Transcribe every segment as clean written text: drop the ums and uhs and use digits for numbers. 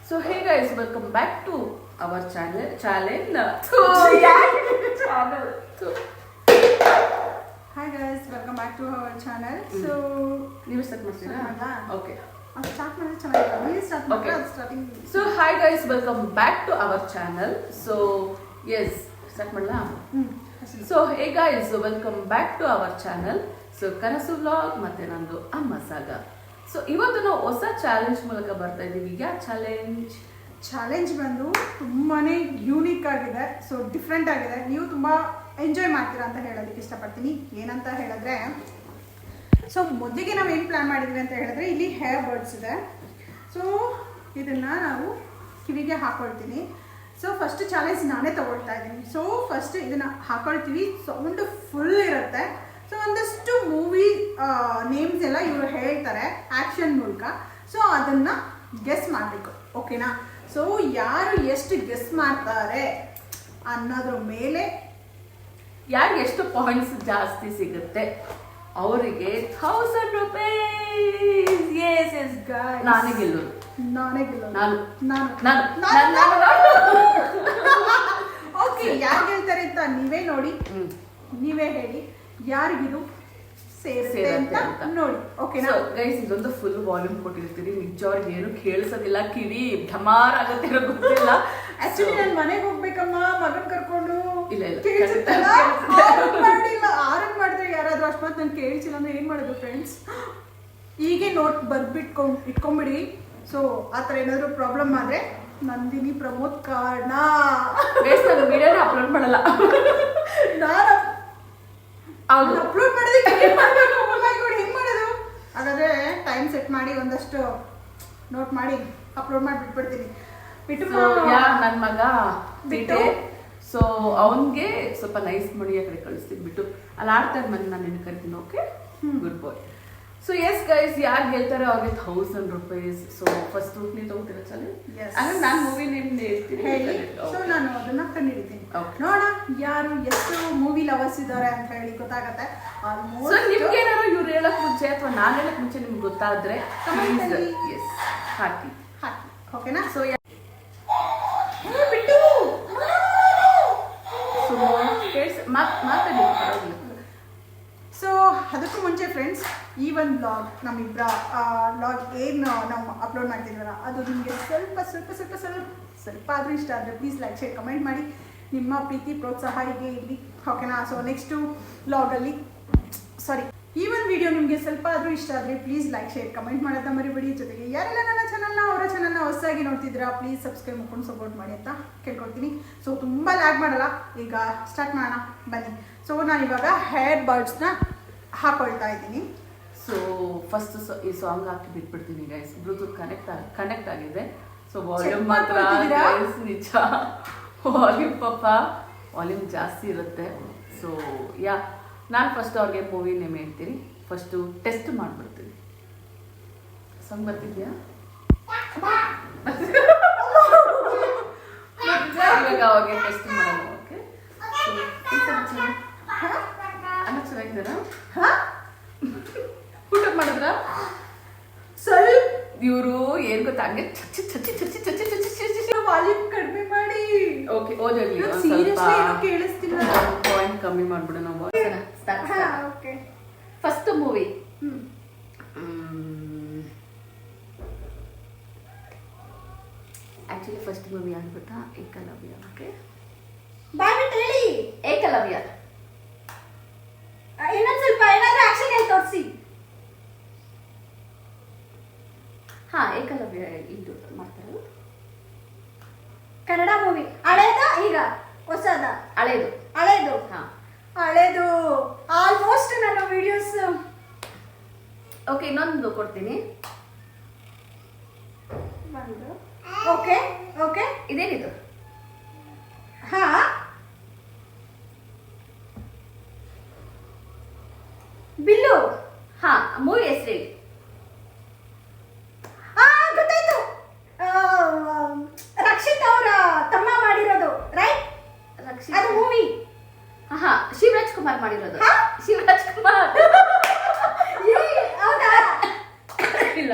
So hey guys, welcome back to our channel. Hi guys, welcome back to our channel. So ನೀವು start ಮಾಡ್ತೀರಾ? Okay. Start ಮಾಡಿದ್ರೆ ಚೆನ್ನಾಗಿಲ್ಲ. ನೀವು start ಮಾಡಿದ್ರೆ ಅದು starting. So hi guys, welcome back to our channel. So yes, start ಮಾಡಲಾ? So hey guys, welcome back to our channel. So ಕನಸು vlog ಮತ್ತೆ ನಂದು ಅಮ್ಮ ಸಾಗ. ಸೊ ಇವತ್ತು ನಾವು ಹೊಸ ಚಾಲೆಂಜ್ ಮೂಲಕ ಬರ್ತಾ ಇದ್ದೀವಿ. ಈಗ ಚಾಲೆಂಜ್ ಬಂದು ತುಂಬಾನೇ ಯೂನಿಕ್ ಆಗಿದೆ, ಸೊ ಡಿಫ್ರೆಂಟ್ ಆಗಿದೆ. ನೀವು ತುಂಬ ಎಂಜಾಯ್ ಮಾಡ್ತೀರಾ ಅಂತ ಹೇಳೋದಕ್ಕೆ ಇಷ್ಟಪಡ್ತೀನಿ. ಏನಂತ ಹೇಳಿದ್ರೆ, ಸೊ ಮೊದಲಿಗೆ ನಾವು ಏನು ಪ್ಲ್ಯಾನ್ ಮಾಡಿದ್ವಿ ಅಂತ ಹೇಳಿದ್ರೆ, ಇಲ್ಲಿ ಹೇರ್ ಬರ್ಡ್ಸ್ ಇದೆ. ಸೊ ಇದನ್ನು ನಾವು ಕಿವಿಗೆ ಹಾಕೊಳ್ತೀನಿ. ಸೊ ಫಸ್ಟ್ ಚಾಲೆಂಜ್ ನಾನೇ ತಗೊಳ್ತಾ ಇದ್ದೀನಿ. ಸೊ ಫಸ್ಟ್ ಇದನ್ನು ಹಾಕೊಳ್ತೀವಿ, ಸೌಂಡ್ ಫುಲ್ ಇರುತ್ತೆ. ಸೊ ಒಂದಷ್ಟು ಮೂವಿ ನೇಮ್ಸ್ ಎಲ್ಲ ಇವರು ಹೇಳ್ತಾರೆ ಆ್ಯಕ್ಷನ್ ಮೂಲಕ. ಸೊ ಅದನ್ನು ಗೆಸ್ ಮಾಡಬೇಕು, ಓಕೆನಾ? ಸೊ ಯಾರು ಎಷ್ಟು ಗೆಸ್ ಮಾಡ್ತಾರೆ ಅನ್ನೋದ್ರ ಮೇಲೆ ಯಾರು ಎಷ್ಟು ಪಾಯಿಂಟ್ಸ್ ಜಾಸ್ತಿ ಸಿಗುತ್ತೆ ಅವರಿಗೆ 1000 ರೂಪಾಯಿ. ಎಸ್ ಎಸ್ ನಾನೇ ಗೆಲ್ಲೋದು. ಓಕೆ, ಯಾರು ಗೆಲ್ತಾರೆ ಅಂತ ನೀವೇ ನೋಡಿ, ನೀವೇ ಹೇಳಿ ಯಾರಿಗಿದು ಸೇರುತ್ತೆ ಅಂತ ನೋಡಿ, ಓಕೆನಾ? ಗೈಸ್, ಇದೊಂದು ಫುಲ್ ವಾಲ್ಯೂಮ್ ಕೊಟ್ಟಿರ್ತೀರಿ. ನಿಜವ್ರಿಗೆ ಏನು ಕೇಳಿಸೋದಿಲ್ಲ, ಕಿವಿ ಢಮಾರ್ ಆಗತ್ತೆ ಗೊತ್ತಿಲ್ಲ. ಆಕ್ಚುಲಿ ನಾನು ಮನೆಗೆ ಹೋಗ್ಬೇಕಮ್ಮ ಮಗನ್ ಕರ್ಕೊಂಡು. ಇಲ್ಲ ಆರನ್ ಮಾಡಿದ್ರೆ ಯಾರಾದ್ರೂ ಅಷ್ಟೊತ್ತು ನಾನು ಕೇಳಿಸಿಲ್ಲ ಅಂದ್ರೆ ಏನ್ ಮಾಡೋದು ಫ್ರೆಂಡ್ಸ್? ಹೀಗೆ ನೋಟ್ ಇಟ್ಕೊಂಡ್ಬಿಡಿ. ಸೊ ಆ ಥರ ಏನಾದ್ರು ಪ್ರಾಬ್ಲಮ್ ಆದ್ರೆ ನಂದಿನಿ ಪ್ರಮೋದ್ ಕಾರಣ ವಿಡಿಯೋನ ಅಪ್ಲೋಡ್ ಮಾಡಲ್ಲ. ನಾನು ಅಪ್ಲೋಡ್ ಮಾಡೋದಕ್ಕೆ ಹೆಂಗ್ ಮಾಡೋದು? ಹಾಗಾದ್ರೆ ಟೈಮ್ ಸೆಟ್ ಮಾಡಿ ಒಂದಷ್ಟು ನೋಟ್ ಮಾಡಿ ಅಪ್ಲೋಡ್ ಮಾಡಿ ಬಿಟ್ಬಿಡ್ತೀನಿ. ನನ್ನ ಮಗ ಬಿಟ್ಟು ಸೊ ಅವನ್ಗೆ ಸ್ವಲ್ಪ ನೈಸ್ ಮಾಡಿ ಆ ಕಡೆ ಕಳಿಸ್ತೀನಿ. ಬಿಟ್ಟು ಅಲ್ಲಿ ಆಡ್ತಾರೆ ಮನೆ, ನಾನು ನಿನ್ನ ಕರಿತೀನಿ. ಓಕೆ, ಗುಡ್ ಬಾಯ್. ಸೊ ಎಸ್ ಗೈಸ್, ಯಾರು ಗೆಲ್ತಾರೆ ಅವ್ರಿಗೆ 1000 ರೂಪಾಯಿ. ಸೊ ಫಸ್ಟ್ ನೀವು ತಗೋತೀರಾ ಚಾಲೆಂಜ್? ಅಂದ್ರೆ ನಾನು ಮೂವಿ ನೇಮ್ ಹೇಳ್ತೀನಿ. ಸೊ ನಾನು ಅದನ್ನ ಕಂಡುಹಿಡಿತೀನಿ. ನೋಡೋಣ ಯಾರು ಎಷ್ಟು ಮೂವಿ ಲವರ್ಸ್ ಇದ್ದಾರೆ ಅಂತ ಹೇಳಿ ಗೊತ್ತಾಗತ್ತೆ. ಸೊ ನಿಮ್ಗೆ ಏನಾದ್ರು ಇವ್ರು ಹೇಳಕ್ ಮುಂಚೆ ಅಥವಾ ನಾನು ಹೇಳಕ್ ಮುಂಚೆ ನಿಮ್ಗೆ ಗೊತ್ತಾದ್ರೆ ಎಸ್ ಹಾಕಿ, ಓಕೆನಾ? ಸೊ ಮಾತಾಡಿ. ಸೊ ಅದಕ್ಕೂ ಮುಂಚೆ ಫ್ರೆಂಡ್ಸ್, ಈ ಒಂದು ಬ್ಲಾಗ್ ನಮ್ಮಿಬ್ಬರ ಬ್ಲಾಗ್ ಏನು ನಾವು ಅಪ್ಲೋಡ್ ಮಾಡ್ತಿದ್ವಲ್ಲ, ಅದು ನಿಮಗೆ ಸ್ವಲ್ಪ ಆದರೂ ಇಷ್ಟ ಆದರೆ ಪ್ಲೀಸ್ ಲೈಕ್ ಶೇರ್ ಕಮೆಂಟ್ ಮಾಡಿ. ನಿಮ್ಮ ಪ್ರೀತಿ ಪ್ರೋತ್ಸಾಹ ಹೀಗೆ ಇರಲಿ, ಓಕೆನಾ? ಸೊ ನೆಕ್ಸ್ಟು ಬ್ಲಾಗಲ್ಲಿ ಈ ಒಂದು ವಿಡಿಯೋ ನಿಮಗೆ ಸ್ವಲ್ಪ ಆದರೂ ಇಷ್ಟ ಆದರೆ ಪ್ಲೀಸ್ ಲೈಕ್ ಶೇರ್ ಕಮೆಂಟ್ ಮಾಡೋದನ್ನ ಮರಿಬೇಡಿ. ಜೊತೆಗೆ ಯಾರೆಲ್ಲ ನನ್ನ ಅವರ ಚಾನಲ್ನ ಹೊಸದಾಗಿ ನೋಡ್ತಿದ್ದೀರಾ ಪ್ಲೀಸ್ ಸಬ್ಸ್ಕ್ರೈಬ್ ಮಾಡ್ಕೊಂಡು ಸಪೋರ್ಟ್ ಮಾಡಿ ಅಂತ ಕೇಳ್ಕೊಳ್ತೀನಿ. ಸೊ ತುಂಬ ಲ್ಯಾಗ್ ಮಾಡಲ್ಲ, ಈಗ ಸ್ಟಾರ್ಟ್ ಮಾಡೋಣ ಬನ್ನಿ. ಸೊ ನಾನು ಇವಾಗ ಹೇರ್ ಬರ್ಡ್ಸ್ನ ಹಾಕೊಳ್ತಾ ಇದ್ದೀನಿ. ಸೊ ಫಸ್ಟ್ ಈ ಸಾಂಗ್ ಹಾಕಿ ಬಿಟ್ಬಿಡ್ತೀನಿ ಗೈಸ್. ಬ್ಲೂಟೂತ್ ಕನೆಕ್ಟ್ ಆಗಿದೆ. ಸೊ ವಾಲ್ಯೂಮ್ ಮಾತ್ರ ಗೈಸ್ ನಿಜ ವಾಲ್ಯೂಮ್ ಜಾಸ್ತಿ ಇರುತ್ತೆ. ಸೊ ನಾನು ಫಸ್ಟ್ ಅವ್ರಿಗೆ ಮೂವಿ ನೇಮ್ ಹೇಳ್ತೀನಿ. ಫಸ್ಟು ಟೆಸ್ಟ್ ಮಾಡಿಬಿಡ್ತೀನಿ. ಸಾಂಗ್ ಬರ್ತಿದ್ಯಾ? ಇವಾಗ ಅವಾಗೆ ಟೆಸ್ಟ್ ಮಾಡೋಣ. ಓಕೆ, ಅನ್ನ ಚೆನ್ನಾಗಿದ್ದಾರಾ? ಊಟ ಮಾಡಿದ್ರ? ಸ್ವಲ್ಪ ಇವರು ಏನ್ ಗೊತ್ತಾ, ಹಂಗೆ ಚಚ್ಚಿ ವಾಲ್ಯೂಮ್ ಕಡಿಮೆ ಮಾಡಿ. ಓಕೆ, ಓದೋಗ್ಲಿ. ಕೇಳಿಸ್ತಿಲ್ಲ, ಪಾಯಿಂಟ್ ಕಮ್ಮಿ ಮಾಡ್ಬಿಡು ನಾವು. First movie actually first movie ಆಗ್ಬಿಟ್ಟಾ ಏಕಲವ್ಯ. ಓಕೆ, ಹೇಳಿ ಏಕಲವ್ಯ. ಇನ್ನೊಂದು ಸ್ವಲ್ಪ ಏನಾದ್ರೂ ಆಕ್ಷನ್ ಹೇಳಿ ತೋರಿಸಿ. ಏಕಲವ್ಯ ಇದು ಮಾಡ್ತಾರಲ್ಲ, ಕನ್ನಡ ಮೂವಿ. ಹಳೇದ ಈಗ ಹೊಸದ? ಹಳೇದು. ಹಳೇದು ಆಲ್ಮೋಸ್ಟ್ ನನ್ನ ವಿಡಿಯೋಸ್. ಓಕೆ, ಇನ್ನೊಂದು ಕೊಡ್ತೀನಿ. ಓಕೆ ಇದೇನಿದು? ಬಿಲ್ಲು. ಮೂವಿ ಹೆಸರು ಗೊತ್ತಾಯ್ತು, ರಕ್ಷಿತ್ ಅವರ ತಮ್ಮ ಮಾಡಿರೋದು, ರೈಟ್? ಅದು ಮೂವಿ. ಶಿವರಾಜ್ ಕುಮಾರ್ ಮಾಡಿರೋದು. ಶಿವರಾಜ್ ಕುಮಾರ್ ಇಲ್ಲ.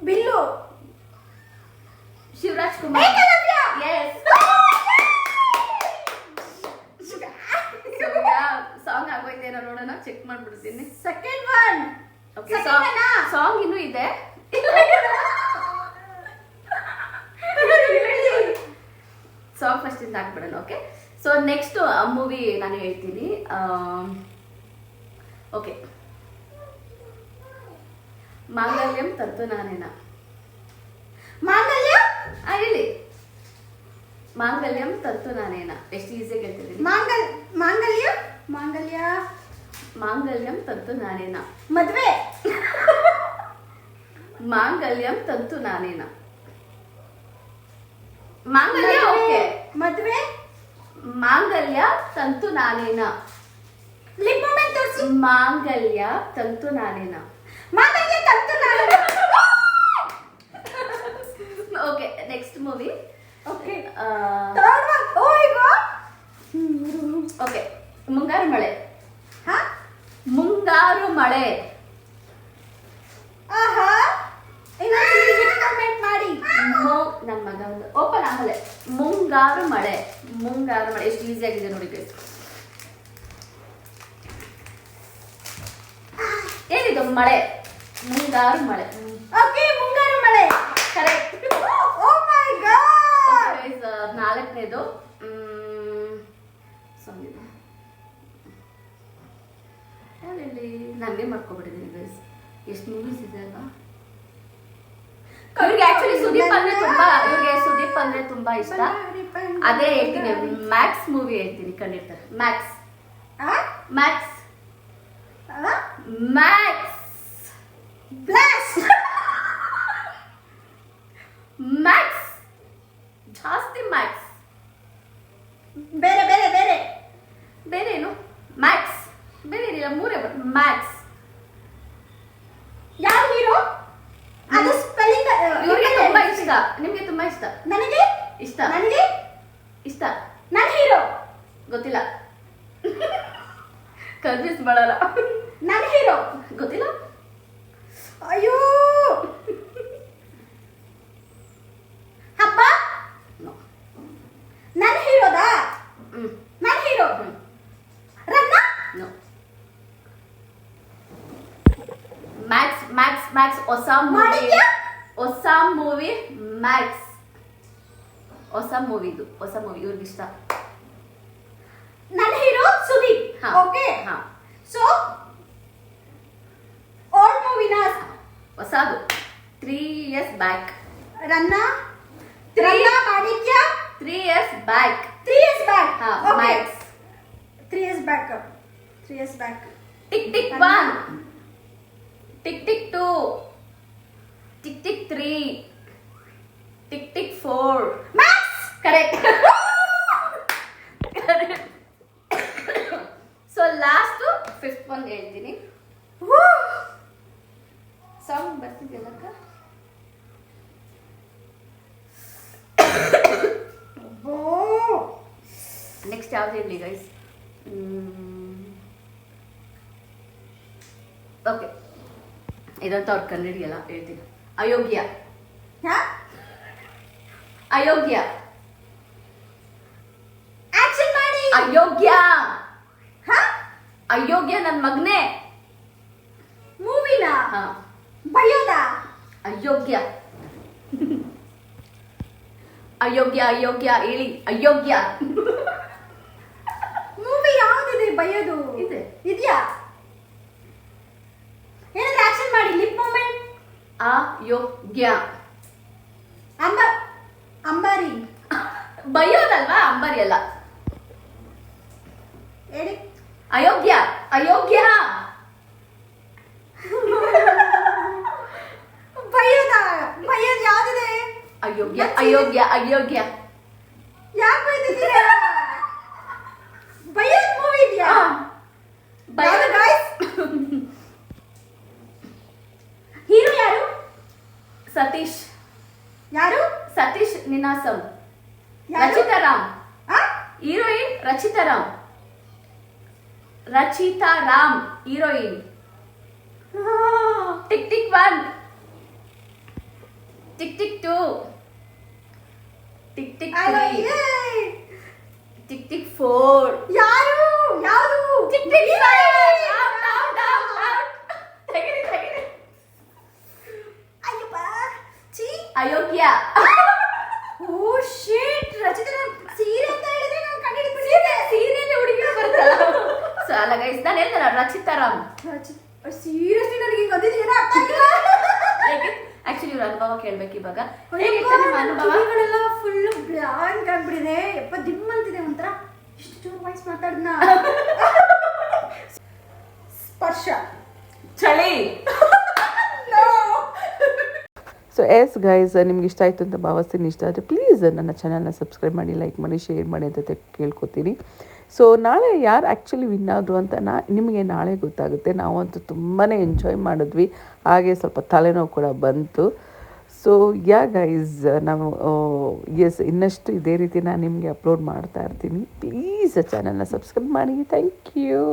Bill. Shivraj Kumar. S. Song ಆಗೋಯ್ತೇನೋ ನೋಡೋಣ, ಚೆಕ್ ಮಾಡ್ಬಿಡ್ತೀನಿ. Second one. ಓಕೆ, ಸಾಂಗ್ ಇನ್ನೂ ಇದೆ. ಸಾಂಗ್ ಫಸ್ಟ್ ಇಂದ ಹಾಕ್ಬಿಡೋಣ. ಓಕೆ, ಸೊ ನೆಕ್ಸ್ಟ್ ಮೂವಿ ನಾನು ಹೇಳ್ತೀನಿ. ಓಕೆ, ಮಾಂಗಲ್ಯಂ ತಂತು ನಾನೇನ. ಮಾಂಗಲ್ಯ ಹೇಳಿ. ಮಾಂಗಲ್ಯಂ ತಂತು ನಾನೇನ. ಎಷ್ಟು ಈಸಿಯಾಗಿ ಹೇಳ್ತಿದ್ದೀನಿ. ಮಾಂಗಲ್ಯ ಮಾಂಗಲ್ಯ ಮಾಂಗಲ್ಯಂ ತಂತು ನಾನೇನ. ಮದ್ವೆ. ಮಾಂಗಲ್ಯಂ ತಂತು ನಾನೇನ. ಮಾಂಗಲ್ಯ ಓಕೆ. ಮದ್ವೆ. ಮಾಂಗಲ್ಯ ತಂತು ನಾನೇನ. ಲಿಪ್ ಮೂಮೆಂಟ್ ತೋರಿಸಿ. ಮಾಂಗಲ್ಯ ತಂತು ನಾನೇನ. ಮಾಂಗಲ್ಯ ತಂತು ನಾನೇನ. Okay, next movie. Okay, third one. Oh my god. Okay, Mungaru Male. ಹಾ, ಮುಂಗಾರು ಮಳೆ. ಆಹಾ, ಇನ್ನೊಂದು ಲಿಪ್ ಮೂಮೆಂಟ್ ಮಾಡಿ. ನನ್ನ ಮಗ ಒಂದು ಓಪನ್ ಆಗಲೆ. ಮುಂಗಾರು ಮಳೆ. ಮುಂಗಾರು ಮಳೆ ಎಷ್ಟು ಈಸಿ ಆಗಿದೆ ನೋಡಿ guys. ಏನಿದು ಮಳೆ? ಮುಂಗಾರು ಮಳೆ. ಓಕೆ, ಮುಂಗಾರು ಮಳೆ. ಕರೆಕ್ಟ್. O my god. ನಾಲ್ಕನೇದು ಯಾವ್ದು ನನಗೆ ಮಾಡ್ಕೊಬಿಟ್ಟಿದ್ದೀನಿ ಗೈಸ್. ಎಷ್ಟು ಮೂವೀಸ್ ಇದೆ ಅಲ್ವಾ. ಇವ್ರಿಗೆ ಆಕ್ಚುಲಿ ಸುದೀಪ್ ಅಂದ್ರೆ ತುಂಬಾ ಇಷ್ಟ. ಅದೇ ಹೇಳ್ತೀನಿ, ಮ್ಯಾಕ್ಸ್ ಮೂವಿ ಹೇಳ್ತೀನಿ ಖಂಡಿತ. Max Max Max blast. Max ಜಾಸ್ತಿ ಮ್ಯಾಕ್ಸ್. ಬೇರೆ ಬೇರೆ ಬೇರೆ ಬೇರೆ ಏನು? ಮ್ಯಾಕ್ಸ್ ಬೇರೆ ಏನಿಲ್ಲ, ಮೂರೇ ಬಟ್ ಮ್ಯಾಕ್ಸ್. ಯಾವ ಹೀರೋ? ಅದು ಸ್ಪೆಲ್ಲಿಂಗ್ ಇವ್ರಿಗೆ ತುಂಬಾ ಇಷ್ಟ. ನಿಮ್ಗೆ ತುಂಬಾ ಇಷ್ಟ. ನನಗೆ ಇಷ್ಟ. ನನಗೆ ಇಷ್ಟ. ನನ್ನ ಹೀರೋ ಗೊತ್ತಿಲ್ಲ. ಕನ್ಫ್ಯೂಸ್ ಮಾಡಲ್ಲ. ನನ್ನ ಹೀರೋ ಗೊತ್ತಿಲ್ಲ. ಅಯ್ಯೋ, ಹಬ್ಬ. ನನ್ನ ಹೀರೋದಾ? ನನ್ನ ಹೀರೋ ರನ್ನ. ಮ್ಯಾಕ್ಸ್ ಮ್ಯಾಕ್ಸ್ ಮ್ಯಾಕ್ಸ್ ಹೊಸ ಮೂವಿ. ಮಾಡಿದ್ಯಾ? ಹೊಸ ಮೂವಿ ಮ್ಯಾಕ್ಸ್. ಹೊಸ ಮೂವಿ ಇದು, ಹೊಸ ಮೂವಿ ಇವ್ರಿಗೆ ಇಷ್ಟ. ನನ್ನ ಹೀರೋ ಸುದೀಪ್. ಹಾ. ಓಕೆ, ಹಾ. ಸೊ ಓಲ್ಡ್ ಮೂವಿನ ಹೊಸದು 3 years back. Ranna. Three- Ranna ಮಾಡಿದ್ಯಾ? 3 years ಬ್ಯಾಕ್. 3 years back. ಹಾ, Okay. Max. 3 years back. 3 years back. Tick tick Ranna. 1, tick tick 2, tick tick 3, tick tick 4. Max. Correct. So last 5th one ಹೇಳ್ತೀನಿ. Song ಬರ್ತಿದ್ಯಲ್ಲಕ್ಕ. Next ಯಾವ್ದು ಹೇಳಿ guys? Okay, ಇದಂತ ಅವ್ರು ಕನ್ನಡಿಯಲ್ಲ, ಹೇಳ್ತೀನಿ. ಅಯೋಗ್ಯ. ಹಾ, ಅಯೋಗ್ಯ. ಆಕ್ಷನ್ ಮಾಡಿ. ಅಯೋಗ್ಯ. ಹಾ, ಅಯೋಗ್ಯ ನನ್ ಮಗ್ನೆ. ಮೂವಿನ ಹಾ, ಬಯೋದಾ? ಅಯೋಗ್ಯ. ಅಯೋಗ್ಯ ಅಯೋಗ್ಯ ಹೇಳಿ. ಅಯೋಗ್ಯ ಮೂವಿ ಯಾವ್ದಿದೆ ಬಯೋದು? ಇದೆ. ಇದೆಯಾ? ಏನಾದ್ರೂ ಆಕ್ಷನ್ ಮಾಡಿ. Lip movement. ಅಯೋಗ್ಯ. ಅಂಬಾರಿ. ಬೈಯೋದಲ್ವಾ, ಅಂಬರಿ ಅಲ್ಲ. ಹೇಳಿ. ಅಯೋಗ್ಯ. ಅಯೋಗ್ಯ. ಬಯೋದಾ? ಬಯೋದ್ ಯಾವ್ದಿದೆ? ಅಯೋಗ್ಯ ಅಯೋಗ್ಯ ಅಯೋಗ್ಯ. ಯಾಕೆ ಬೈದಿದ್ದೀರಾ? ಬಯೋದ್ ಮೂವಿ ಇದೆಯಾ? ಯಾವ್ದು guys? ಹೀರೋ ಯಾರು? ಸತೀಶ್. ಯಾರು? ಸತೀಶ್ ನಿನಾಸಂ. ಯಾರು? ರಚಿತಾ ರಾಮ್. ಆ? ಹೀರೋಯಿನ್ ರಚಿತಾ ರಾಮ್. ರಚಿತಾ ರಾಮ್ ಹೀರೋಯಿನ್. ಆ. Tick tick 1, tick tick 2, tick tick ಅಲ್ಲ, 3 ಏಯ್! ಟಿಕ್ ಟಿಕ್ 4 ಯಾರು ಯಾವುದು ಟಿಕ್ ಟಿಕ್ 5 ತೆಗಿರಿ ಅಯ್ಯಪ್ಪ ಚೀ ಅಯೋಗ್ಯ ಓ ಶಿಟ್ ರಚಿತಾ ಸೀರೆ ಅಂತ ಹೇಳಿದ್ರೆ ನಾನು ಕಂಡಿಡಿದ್ಬಿಟ್ಟಿದ್ದೆ ಸೀರೆಯಲ್ಲಿ ಹುಡುಗಿ ಬರ್ತಲ್ಲ ಸೊ ಅಲ್ಲ ಗೈಸ್ ನಾನು ಹೇಳ್ತಾರ ರಚಿತಾರಾಮ್ ಸೀರಿಯಸ್ಲಿ ನನಗೆ ಹಿಂಗ್ ಗೊತ್ತಿದ್ದು ಏನೋ ಅರ್ಥ ಆಗಿಲ್ಲ ಆಕ್ಚುಲಿ ಇವ್ರ ಅನುಭವ ಕೇಳ್ಬೇಕು ಇವಾಗ ಹೇಗಿತ್ತು ನಿಮ್ಮ ಅನುಭವ ಕಿವಿಗಳೆಲ್ಲ ಫುಲ್ ಬ್ಲಾಂಕ್ ಆಗ್ಬಿಟ್ಟಿದೆ ಯಪ್ಪ ದಿಮ್ ಅಂತಿದೆ ಒಂಥರ ಇಷ್ಟು ಜೋರ್ ವಾಯ್ಸ್ ಮಾತಾಡ್ನ ಸ್ಪರ್ಶ ಚಳಿ ಸೊ ಎಸ್ ಗೈಸ್ ನಿಮ್ಗೆ ಇಷ್ಟ ಆಯಿತು ಅಂತ ಭಾವಿಸ್ತೀನಿ. ಇಷ್ಟ ಆದರೆ ಪ್ಲೀಸ್ ನನ್ನ ಚಾನಲ್ನ ಸಬ್ಸ್ಕ್ರೈಬ್ ಮಾಡಿ, ಲೈಕ್ ಮಾಡಿ, ಶೇರ್ ಮಾಡಿ ಅಂತ ಕೇಳ್ಕೊತೀನಿ. ಸೊ ನಾಳೆ ಯಾರು ಆ್ಯಕ್ಚುಲಿ ವಿನ್ ಆದರು ಅಂತ ನಿಮಗೆ ನಾಳೆ ಗೊತ್ತಾಗುತ್ತೆ. ನಾವಂತೂ ತುಂಬಾ ಎಂಜಾಯ್ ಮಾಡಿದ್ವಿ, ಹಾಗೆ ಸ್ವಲ್ಪ ತಲೆನೋವು ಕೂಡ ಬಂತು. ಸೊ ಯಾ ಗೈಸ್ ನಾವು ಎಸ್ ಇನ್ನಷ್ಟು ಇದೇ ರೀತಿ ನಾನು ನಿಮಗೆ ಅಪ್ಲೋಡ್ ಮಾಡ್ತಾ ಇರ್ತೀನಿ. ಪ್ಲೀಸ್ ಚಾನಲ್ನ ಸಬ್ಸ್ಕ್ರೈಬ್ ಮಾಡಿ. Thank you.